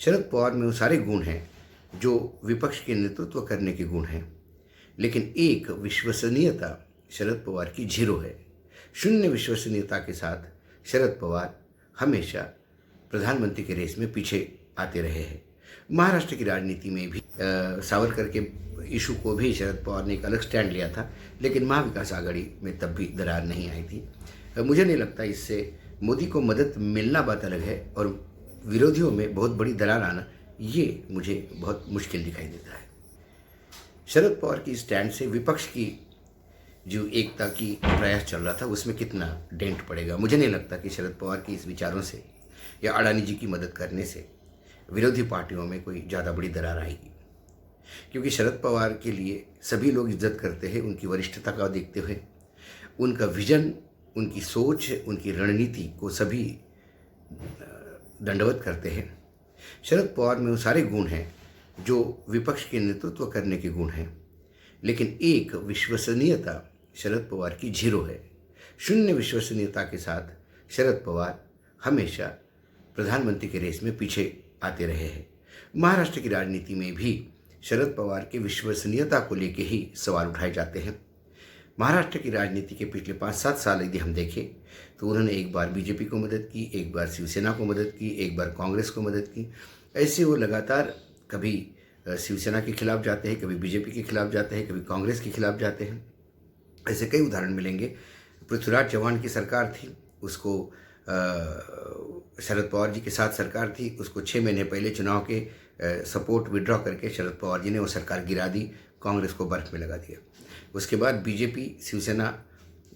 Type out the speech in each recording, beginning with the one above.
शरद पवार में वो सारे गुण हैं जो विपक्ष के नेतृत्व करने के गुण हैं, लेकिन एक विश्वसनीयता शरद पवार की जीरो है। शून्य विश्वसनीयता के साथ शरद पवार हमेशा प्रधानमंत्री के रेस में पीछे आते रहे हैं। महाराष्ट्र की राजनीति में भी सावरकर के इशू को भी शरद पवार ने एक अलग स्टैंड लिया था, लेकिन महाविकास आघाड़ी में तब भी दरार नहीं आई थी। मुझे नहीं लगता इससे मोदी को मदद मिलना बात अलग है और विरोधियों में बहुत बड़ी दरार आना ये मुझे बहुत मुश्किल दिखाई देता है। शरद पवार की स्टैंड से विपक्ष की जो एकता की प्रयास चल रहा था उसमें कितना डेंट पड़ेगा। मुझे नहीं लगता कि शरद पवार के इस विचारों से या अडानी जी की मदद करने से विरोधी पार्टियों में कोई ज़्यादा बड़ी दरार आएगी, क्योंकि शरद पवार के लिए सभी लोग इज्जत करते हैं। उनकी वरिष्ठता का देखते हुए उनका विजन, उनकी सोच, उनकी रणनीति को सभी दंडवत करते हैं। शरद पवार में वो सारे गुण हैं जो विपक्ष के नेतृत्व करने के गुण हैं, लेकिन एक विश्वसनीयता शरद पवार की जीरो है। शून्य विश्वसनीयता के साथ शरद पवार हमेशा प्रधानमंत्री के रेस में पीछे आते रहे हैं। महाराष्ट्र की राजनीति में भी शरद पवार की विश्वसनीयता को लेकर ही सवाल उठाए जाते हैं। महाराष्ट्र की राजनीति के पिछले 5-7 साल यदि हम देखें तो उन्होंने एक बार बीजेपी को मदद की, एक बार शिवसेना को मदद की, एक बार कांग्रेस को मदद की। ऐसे वो लगातार कभी शिवसेना के खिलाफ जाते हैं, कभी बीजेपी के खिलाफ जाते हैं, कभी कांग्रेस के खिलाफ जाते हैं। ऐसे कई उदाहरण मिलेंगे। पृथ्वीराज चौहान की सरकार थी, उसको शरद पवार जी के साथ सरकार थी, उसको 6 महीने पहले चुनाव के सपोर्ट विड्रॉ करके शरद पवार जी ने वो सरकार गिरा दी, कांग्रेस को बर्फ में लगा दिया। उसके बाद बीजेपी शिवसेना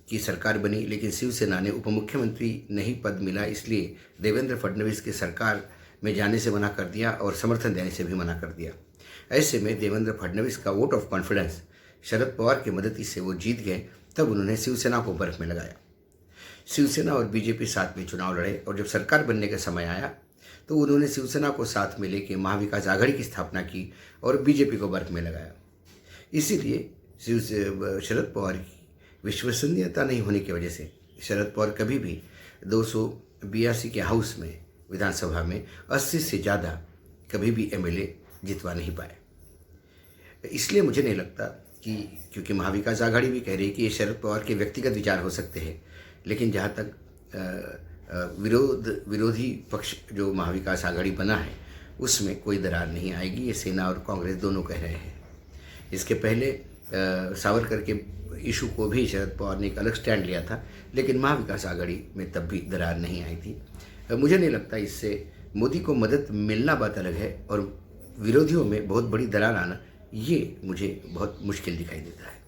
की सरकार बनी, लेकिन शिवसेना ने उपमुख्यमंत्री नहीं पद मिला, इसलिए देवेंद्र फडणवीस की सरकार में जाने से मना कर दिया और समर्थन देने से भी मना कर दिया। ऐसे में देवेंद्र फडणवीस का vote of confidence Sharad Pawar की मदद से वो जीत गए। तब उन्होंने शिवसेना को बर्फ में लगाया। शिवसेना और बीजेपी साथ में चुनाव लड़े और जब सरकार बनने का समय आया तो उन्होंने शिवसेना को साथ में लेकर महाविकास आघाड़ी की स्थापना की और बीजेपी को बर्फ में लगाया। इसीलिए शरद पवार की विश्वसनीयता नहीं होने की वजह से शरद पवार कभी भी 282 के हाउस में विधानसभा में 80 से ज़्यादा कभी भी एमएलए जितवा नहीं पाए। इसलिए मुझे नहीं लगता कि, क्योंकि महाविकास आघाड़ी भी कह रही है कि ये शरद पवार के व्यक्तिगत विचार हो सकते हैं, लेकिन जहाँ तक विरोधी पक्ष जो महाविकास आघाड़ी बना है उसमें कोई दरार नहीं आएगी, ये सेना और कांग्रेस दोनों कह रहे हैं। इसके पहले सावरकर के इशू को भी शरद पवार ने एक अलग स्टैंड लिया था, लेकिन महाविकास आघाड़ी में तब भी दरार नहीं आई थी। मुझे नहीं लगता इससे मोदी को मदद मिलना बात अलग है और विरोधियों में बहुत बड़ी दरार आना ये मुझे बहुत मुश्किल दिखाई देता है।